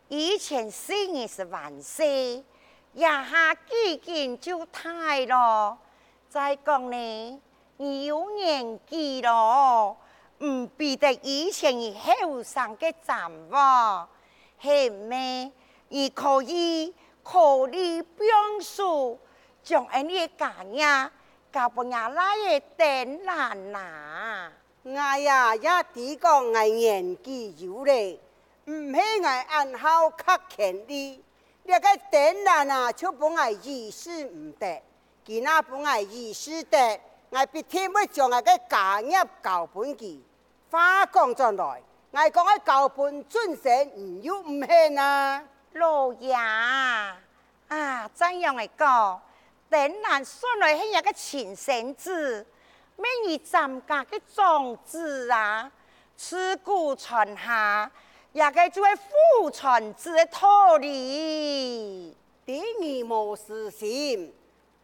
以前生意是万岁，一下几件就太了。再讲呢，你有年纪咯，唔比得以前你后生嘅站喎。係咩？你可以考慮變數，將你家呀交俾伢拉嘅電欄啦。我呀也啲講我年紀有咧。唔係我按好較權利，你個電欄啊，就幫我意思唔得，佢那幫我意思得，我必天要將我個家業交本佢。話講轉來，我講我交本準成唔要唔係啊，老爺啊，怎樣嚟講？電欄算來係一個親生子，咩你參加嘅種子啊，自古傳下。也該做父傳子的道理。第二無私心，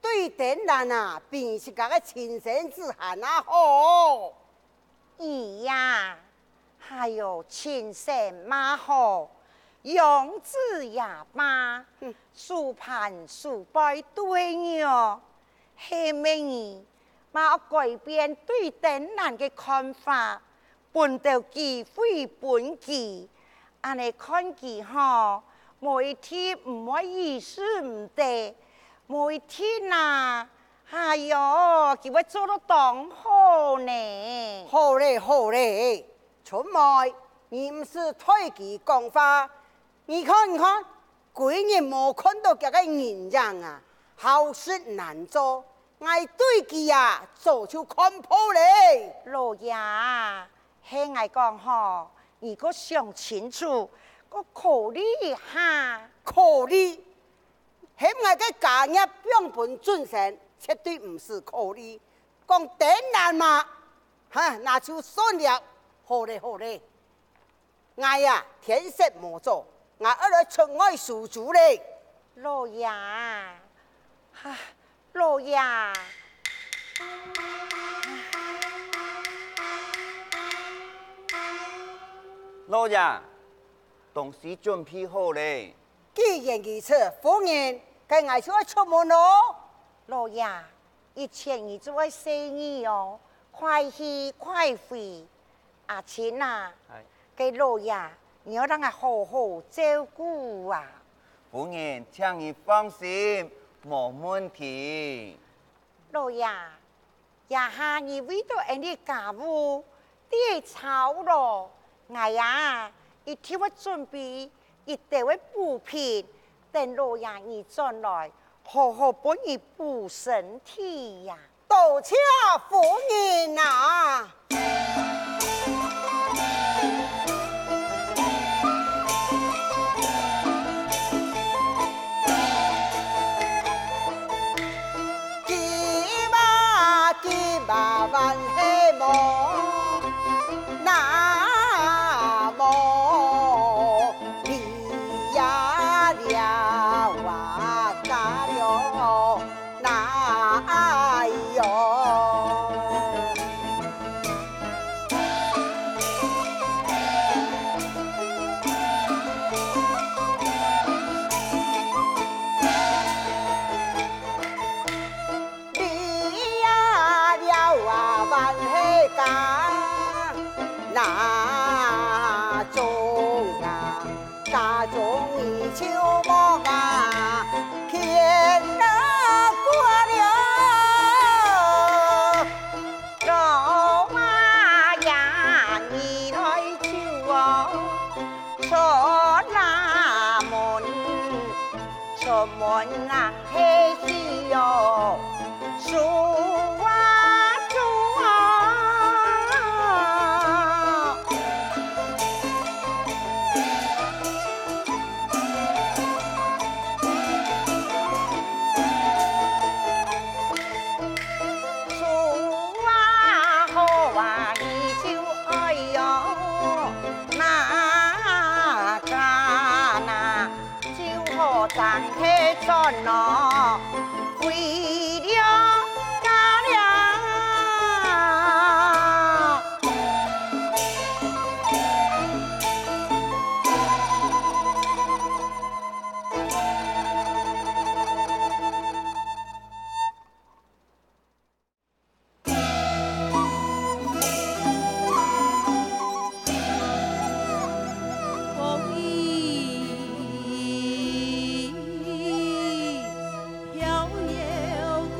對電欄啊，便是個親生子還那好。咦呀，還有親生媽好，養子也罷，數盤數輩對喲。係咩嘢？媽改變對電欄嘅看法，本到機會本機。安尼看佢吼，每天唔可以思唔得，每天啊，哎呦，佢會做到當好呢。好嘞，好嘞，春妹，你唔是推佢講話，你看，幾日冇看到這個人樣啊，好事難做，我對佢啊做就看破嘞。老爺，係我講吼。如果想清楚，我考慮一下。考慮，险爱个家业养本准神，绝对唔是考虑。讲点难嘛，那就算了。好嘞，好嘞。我呀，天色莫早，我要来出外输猪嘞。老爷，老爷，老爷，东西准备好嘞。既然如此，夫人，该我就要出门咯。老爷，以前你做生意哦，快去快回。阿亲啊，给老爷，你要让我好好照顾啊。夫人，请你放心，没问题。老爷，夜下你为到俺的家务，你吵咯，我呀，一天我准备一定会补品，等老爷你转来，好好帮你补身体呀。多谢夫人啊！万黑梦，那么你呀了啊嘎了那哟，你呀了啊万黑嘎。那种啊，大种一秋梦啊，天哪过了，老妈呀，你来救我，说那门，说门啊黑西哟，树啊树啊。张开转咯，为了家了。飘摇孤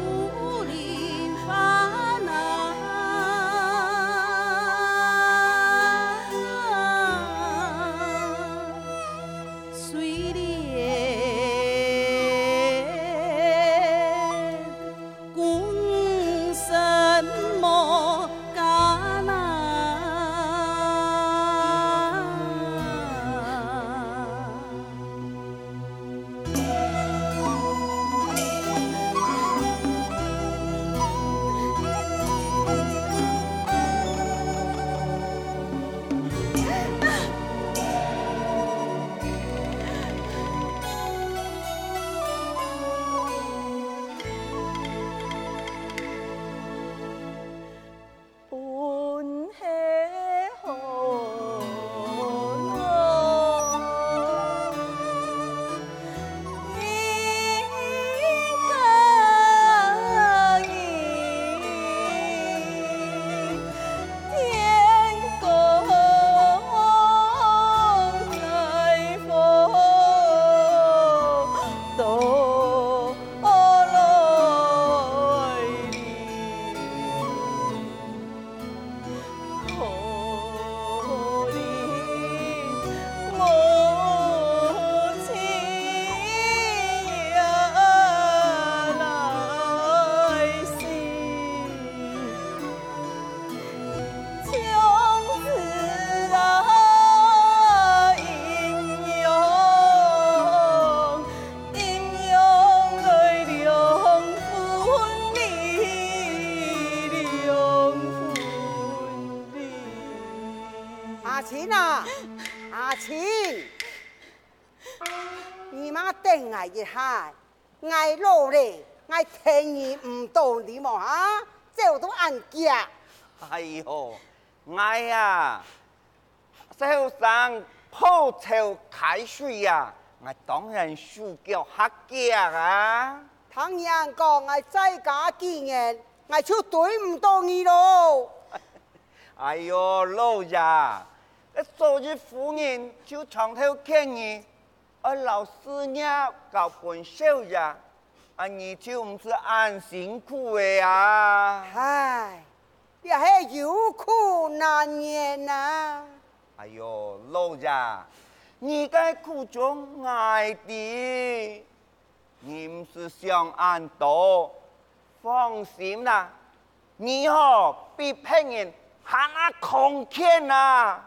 等我一下，我老嘞，我听你唔到你么哈？走都按家。哎呦，我呀，手上泡茶开水呀，我当然输叫客家啊。唐人讲我在家几年，我就对唔到你咯。哎呦，老爷，昨日夫人就床头见你，老师娘搞本少呀，你就唔是安辛苦的呀。唉，也是有苦难言呐。哎呦，老爷，你该苦中爱的，你唔是想安多，放心啦，你比别人还那空天呐，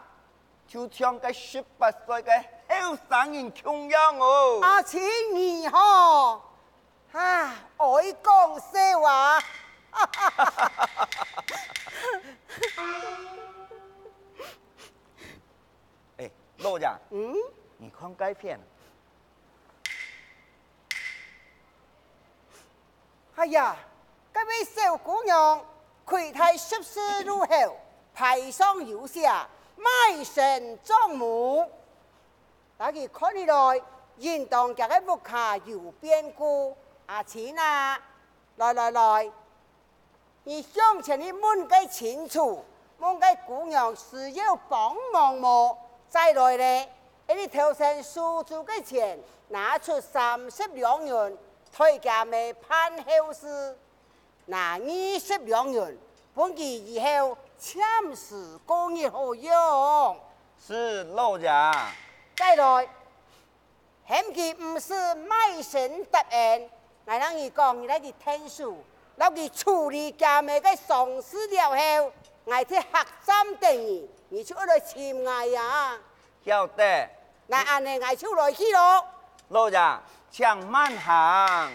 就像个18岁的后生人穷样哦。阿青你好，啊，爱讲笑话。哎，老爷，嗯，你看该片。哎呀，这位小姑娘魁太14入后，排上有下，卖身葬母。大家看起来，应当这个木下有变故。阿青啊，来，你向前你问个清楚，问个姑娘需要帮忙么？再来呢，你头上输出的钱拿出32元。推家咪判后事，拿20元，本期以后暂时供应好用。是老爷。再来，嫌其唔是卖身答案，我让你讲，你来去听书，老去处理家咪嘅丧事了后，我去客栈等你，你就来请我呀。晓得。那安尼我就来去咯。老爷，请慢行。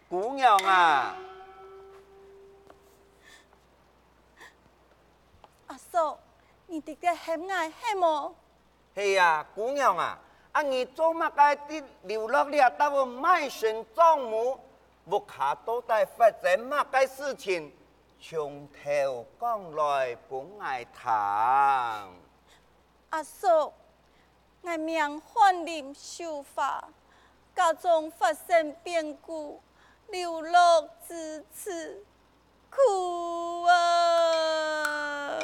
姑娘啊，阿嫂，你的个嫌爱嫌么？是呀，姑娘啊，你做乜嘅啲流落了到我卖身葬母，目下都在发生乜嘅事情，從頭講來本愛談。阿嫂，我命患臨受罰，家中發生變故，流落至此，苦啊！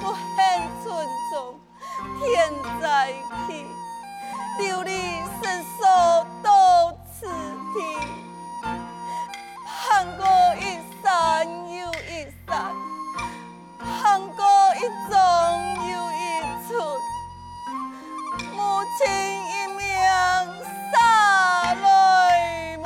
我很尊重天在起，流离失所到此地，盼过一山又一山，盼过一村又一村，母亲一命洒泪梦。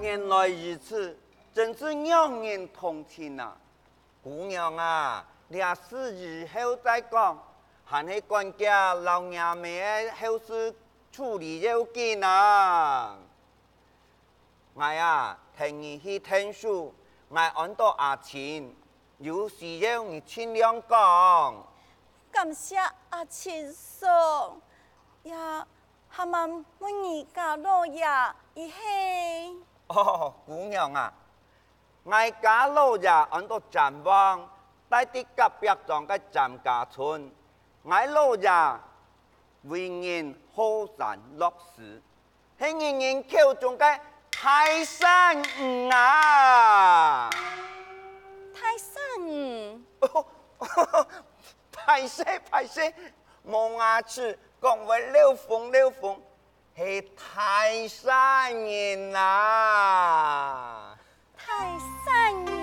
原来如此，真是让人同情啊！姑娘啊，你事以後再講，還是管家老爺們的後事處理要緊啊！我啊，聽你去聽書，我按到阿青，有需要你盡量講。感謝阿青嫂，也還望問你家老爺一下。哦，姑娘啊，我家老爷按到站望，带啲隔壁庄嘅站家村，我老爷为人好善乐事，系人人口中嘅泰山鱼啊！泰山鱼，歹势，冇牙齒，講話溜風，係泰山人啊！泰山人。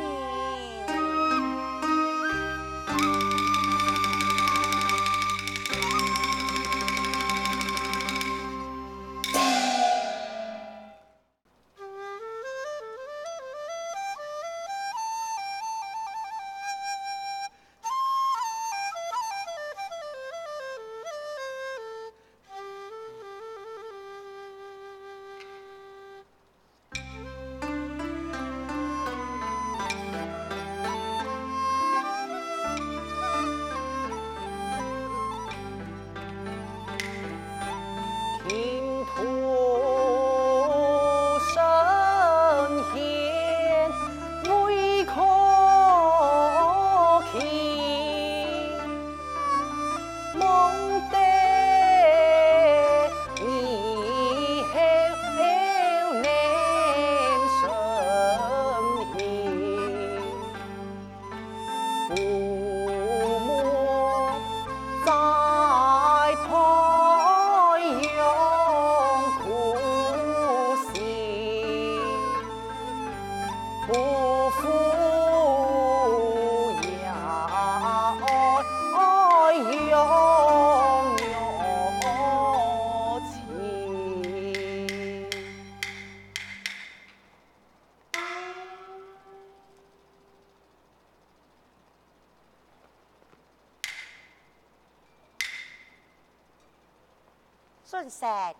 孙生，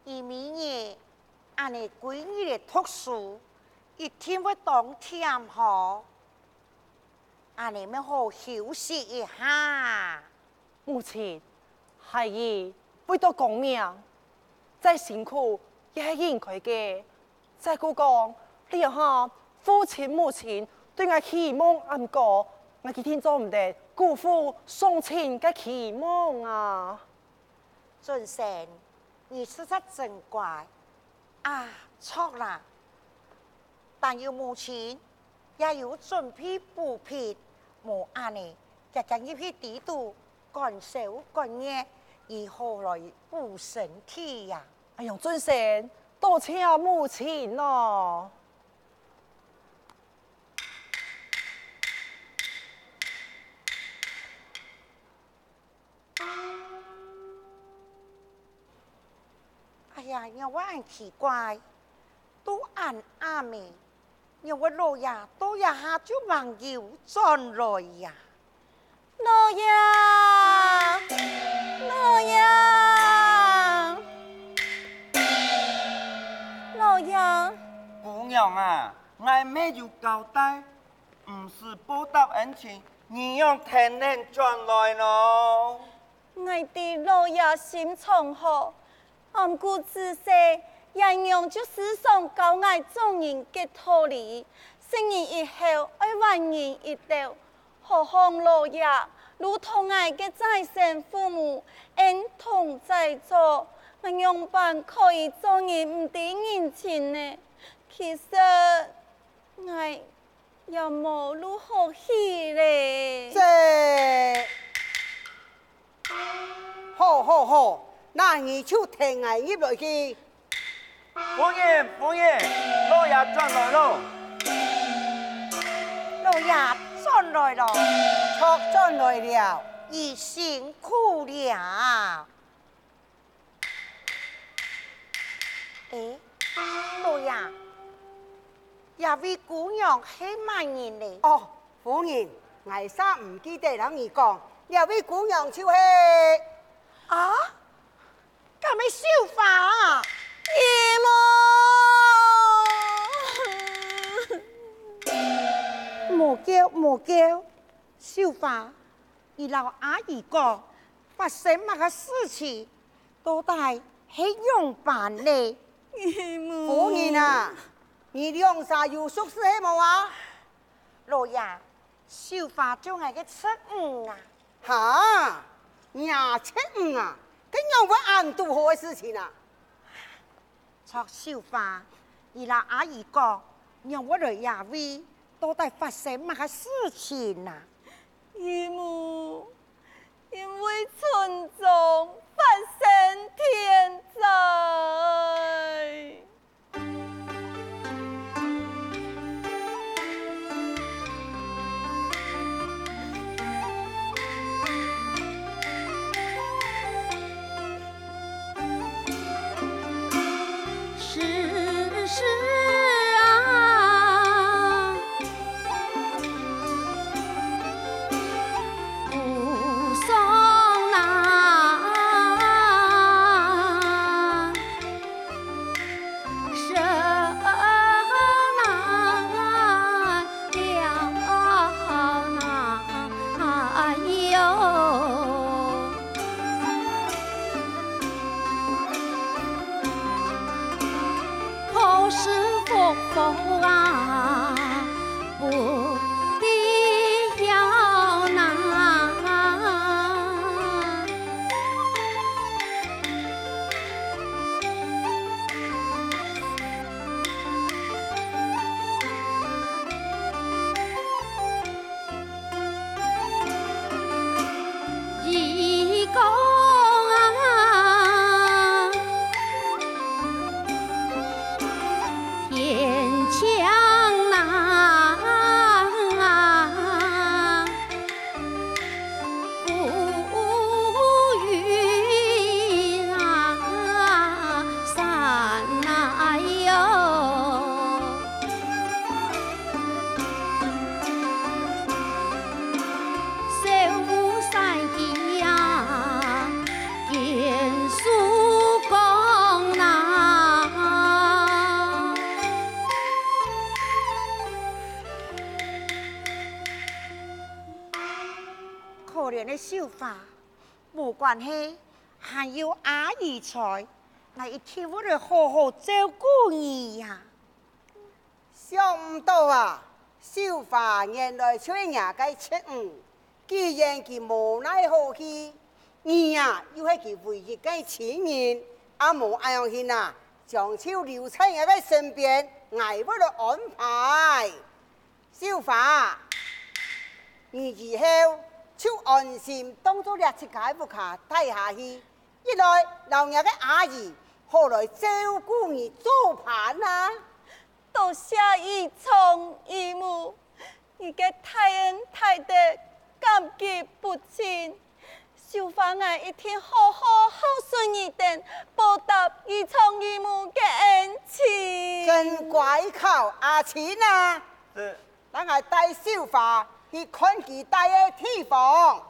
一明年俺哋闺女嚟讀書，一天會當天好，俺哋咪好休息一下。母親，孩兒為咗公命，再辛苦也係應該嘅。再講講，你下父親母親對我期望暗過，我今天做唔得辜負雙親嘅期望啊！俊成，你實在真乖啊！錯啦，但要母親也要準備補品，冇按呢，日日要去地度乾手乾眼，如何來補身體呀？哎呀，俊成，多謝母親咯。哎呀，我很奇怪，都按阿妹，我老爺都一下就忘憂轉來呀。老爺，老爺，老爺，姑娘啊，我沒有交代，唔是報答恩情，你用天然轉來咯。我哋老爺心腸好。按古之說，人用就是上教愛眾人嘅道理，成人以後愛萬人一道。何況老爺如同愛嘅再生父母，恩同在座，我樣辦可以做人唔抵人情呢？其實我又冇如何去咧。好。那你就聽我入來去。夫人，老爺轉來咯。老爺轉來咯，錯轉來了，已辛苦了。老爺，這位姑娘係乜人呢？哦，夫人，我三唔記得同你講，這位姑娘就是啊？咁咪小花，莫叫，小花，你老阿姨講發生乜個事情，到底係用辦呢？夫人啊，你两啥有熟识黑无啊？老爷，绣花就我个出啊！哈，伢出啊，跟样不俺多好的事情啊！撮绣花，伊拉阿姨讲，让我来亚威，到底发生乜个事情啊？姨母，因为村中发生天灾。是啊，不送啊，生啊了哟。后世佛啊，不必要拿。义工啊，天强呐，乌云啊散呐哟。守山义呀，严肃公呐。可怜的绣花，无关系，还有阿姨在，那一天我来好好照顾你呀。想唔到啊，绣花原来找伢个出既然佢无奈何去，你呀又系佢唯一个亲人，阿无安样去啊，将手留在伢个身边，挨不了安排。绣花，你以后就安心当作列出解不卡带下去，一来老伢个阿姨好来照顾你做盘啊。多谢姨从姨母，你嘅太恩太德，感激不尽。绣花我一天好好孝顺一点，报答姨从姨母嘅恩情。真乖巧，阿钱啊！是。咱系带绣花去看佢带嘅地方。